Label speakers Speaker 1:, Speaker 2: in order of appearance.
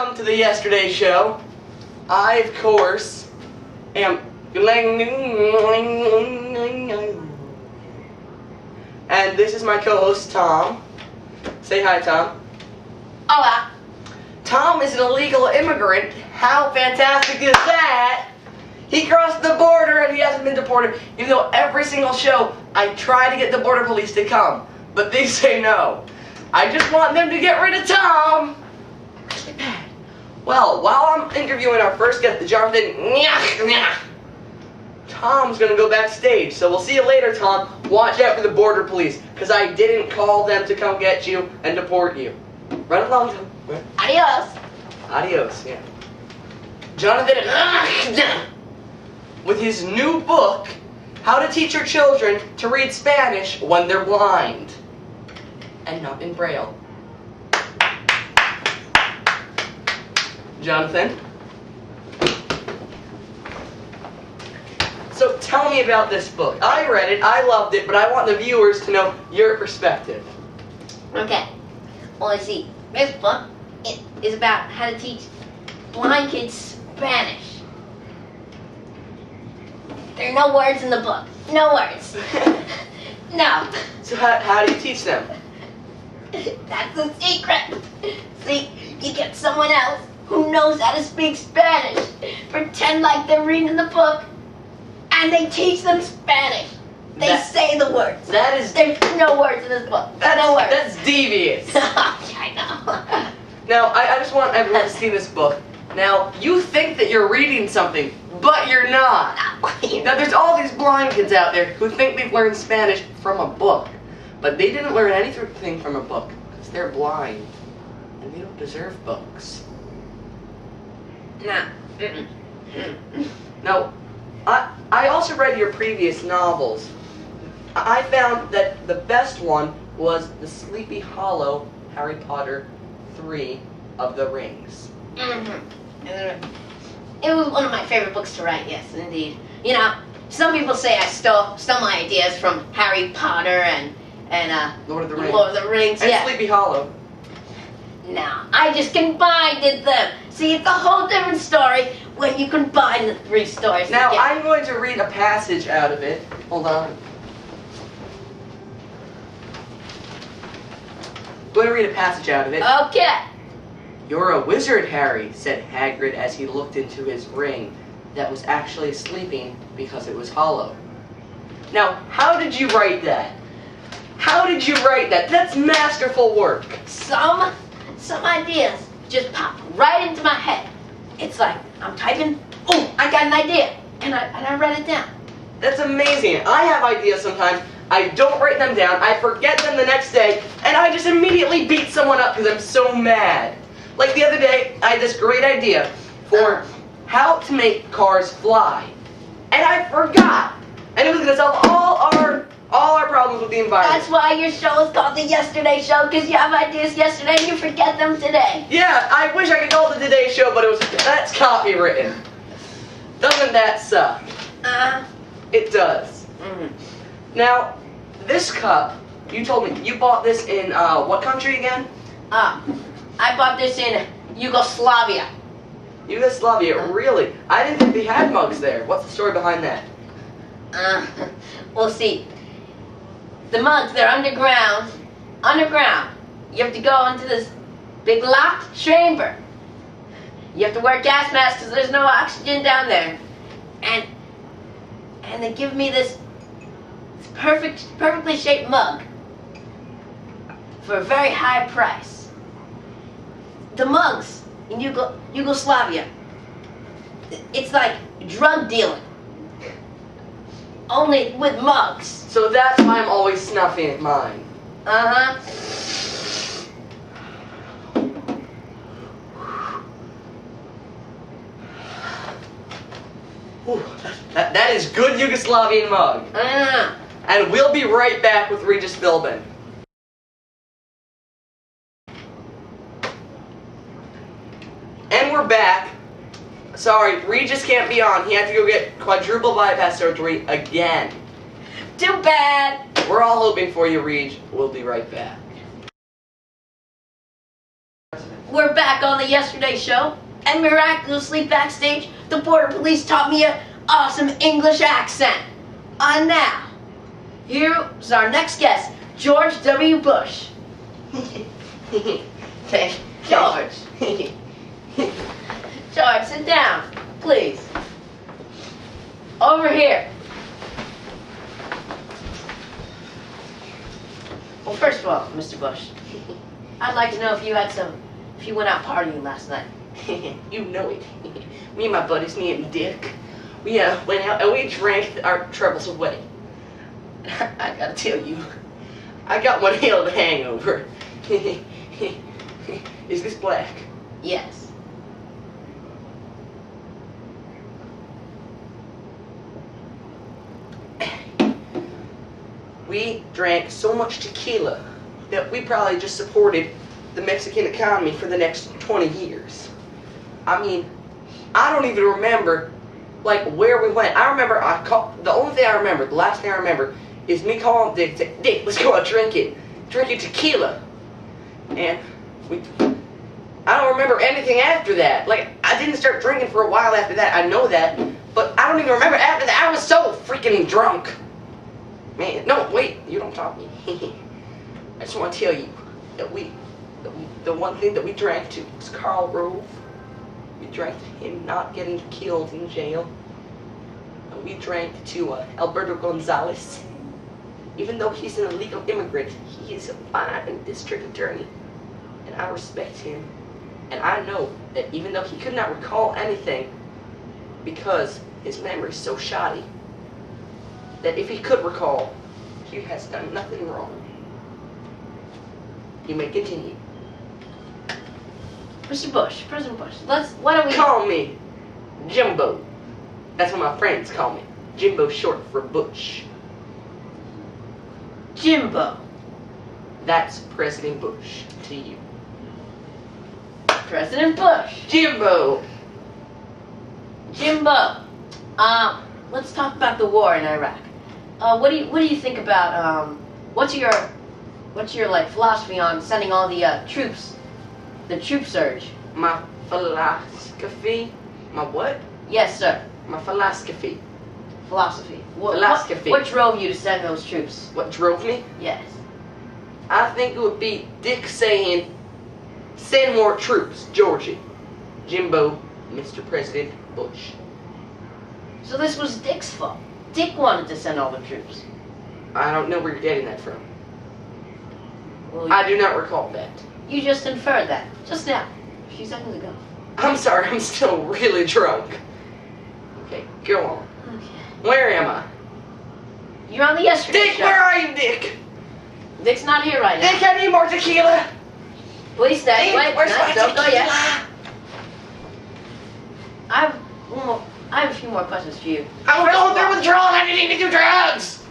Speaker 1: Welcome to the Yesterday Show. I, of course, am... And this is my co-host, Tom. Say hi, Tom.
Speaker 2: Hola.
Speaker 1: Tom is an illegal immigrant. How fantastic is that? He crossed the border and he hasn't been deported, even though every single show I try to get the border police to come, but they say no. I just want them to get rid of Tom. Really bad. Well, while I'm interviewing our first guest, Jonathan, Tom's gonna go backstage, so we'll see you later, Tom. Watch out for the border police, because I didn't call them to come get you and deport you. Run along, Tom. Run.
Speaker 2: Adios.
Speaker 1: Adios, yeah. Jonathan, with his new book, How to Teach Your Children to Read Spanish When They're Blind and Not in Braille. Jonathan? So tell me about this book. I read it, I loved it, but I want the viewers to know your perspective.
Speaker 2: Okay. Well, let's see. This book is about how to teach blind kids Spanish. There are no words in the book. No words. No.
Speaker 1: So how do you teach them?
Speaker 2: That's the secret. See, you get someone else who knows how to speak Spanish, pretend like they're reading the book, and they teach them Spanish. They say the words.
Speaker 1: There's
Speaker 2: no words in this book. No words.
Speaker 1: That's devious.
Speaker 2: I know.
Speaker 1: Now, I just want everyone to see this book. Now, you think that you're reading something, but you're not. Now, there's all these blind kids out there who think they've learned Spanish from a book, but they didn't learn anything from a book because they're blind, and they don't deserve books.
Speaker 2: Nah.
Speaker 1: Now, I also read your previous novels. I found that the best one was The Sleepy Hollow, Harry Potter 3 of the Rings.
Speaker 2: It was one of my favorite books to write, yes, indeed. You know, some people say I stole my ideas from Harry Potter and
Speaker 1: Lord of the Rings.
Speaker 2: Lord of the Rings,
Speaker 1: And
Speaker 2: yeah.
Speaker 1: Sleepy Hollow.
Speaker 2: No, I just combined them. See, it's a whole different story when you combine the three stories
Speaker 1: Now,
Speaker 2: together.
Speaker 1: I'm going to read a passage out of it. Hold on. I'm going to read a passage out of it.
Speaker 2: Okay.
Speaker 1: You're a wizard, Harry, said Hagrid as he looked into his ring that was actually sleeping because it was hollow. Now, how did you write that? How did you write that? That's masterful work.
Speaker 2: Some ideas just pop right into my head. It's like I'm typing, oh, I got an idea, and I write it down.
Speaker 1: That's amazing. I have ideas sometimes. I don't write them down. I forget them the next day, and I just immediately beat someone up because I'm so mad. Like the other day, I had this great idea for how to make cars fly, and I forgot. And it was going to solve all our problems with the environment.
Speaker 2: That's why your show is called The Yesterday Show, because you have ideas yesterday and you forget them today.
Speaker 1: Yeah, I wish I could call it the Today Show, but that's copywritten. Doesn't that suck? It does. Now, this cup, you told me, you bought this in, what country again?
Speaker 2: I bought this in Yugoslavia.
Speaker 1: Yugoslavia, really? I didn't think they had mugs there. What's the story behind that?
Speaker 2: We'll see. The mugs, they're underground. You have to go into this big locked chamber. You have to wear gas masks because there's no oxygen down there. And they give me this perfectly shaped mug for a very high price. The mugs in Yugoslavia, it's like drug dealing. Only with mugs.
Speaker 1: So that's why I'm always snuffing at mine. Whew, that is good Yugoslavian mug. And we'll be right back with Regis Philbin. And we're back. Sorry, Regis can't be on. He had to go get quadruple bypass surgery again.
Speaker 2: Too bad.
Speaker 1: We're all hoping for you, Reg. We'll be right back.
Speaker 2: we're back on the Yesterday Show, and miraculously backstage, the border police taught me an awesome English accent. And now, here's our next guest, George W. Bush. George. George, sit down, please. Over here. Well, first of all, Mr. Bush, I'd like to know if you went out partying last night.
Speaker 1: You know it. Me and my buddies, me and Dick, we went out and we drank our troubles away. I gotta tell you, I got one hell of a hangover. Is this black?
Speaker 2: Yes.
Speaker 1: We drank so much tequila that we probably just supported the Mexican economy for the next 20 years. I mean, I don't even remember, like, where we went. I remember the only thing I remember, the last thing I remember, is me calling Dick, say, Dick, let's go out drinking tequila. And I don't remember anything after that. Like, I didn't start drinking for a while after that, I know that, but I don't even remember after that. I was so freaking drunk. Man, no, wait, you don't talk to me. I just want to tell you that the one thing that we drank to was Karl Rove. We drank to him not getting killed in jail. And we drank to Alberto Gonzalez. Even though he's an illegal immigrant, he is a fine district attorney. And I respect him. And I know that even though he could not recall anything, because his memory is so shoddy, that if he could recall, he has done nothing wrong. You may continue.
Speaker 2: Mr. Bush, President Bush, why don't we...
Speaker 1: Call me Jimbo. That's what my friends call me. Jimbo short for Bush.
Speaker 2: Jimbo.
Speaker 1: That's President Bush to you.
Speaker 2: President Bush.
Speaker 1: Jimbo.
Speaker 2: Jimbo. Let's talk about the war in Iraq. What do you think about what's your like philosophy on sending all the troops, the troop surge?
Speaker 1: My philosophy. My what?
Speaker 2: Yes, sir.
Speaker 1: My philosophy.
Speaker 2: Philosophy.
Speaker 1: Philosophy.
Speaker 2: What drove you to send those troops?
Speaker 1: What drove me?
Speaker 2: Yes.
Speaker 1: I think it would be Dick saying, send more troops, Georgie. Jimbo, Mr. President Bush.
Speaker 2: So this was Dick's fault. Dick wanted to send all the troops.
Speaker 1: I don't know where you're getting that from.
Speaker 2: Well,
Speaker 1: I do not recall that.
Speaker 2: You just inferred that just now, a few seconds ago.
Speaker 1: I'm sorry, I'm still really drunk. Okay, go on.
Speaker 2: Okay.
Speaker 1: Where am I?
Speaker 2: You're on the Yesterday
Speaker 1: Dick,
Speaker 2: Show.
Speaker 1: where are you, Dick?
Speaker 2: Dick's not here right now.
Speaker 1: Dick, I need more tequila.
Speaker 2: Please stay.
Speaker 1: Dick,
Speaker 2: Wait,
Speaker 1: where's
Speaker 2: no,
Speaker 1: my
Speaker 2: don't go
Speaker 1: tequila?
Speaker 2: yet. I have a few more questions for you.
Speaker 1: I'm going through withdrawal and I need to do drugs.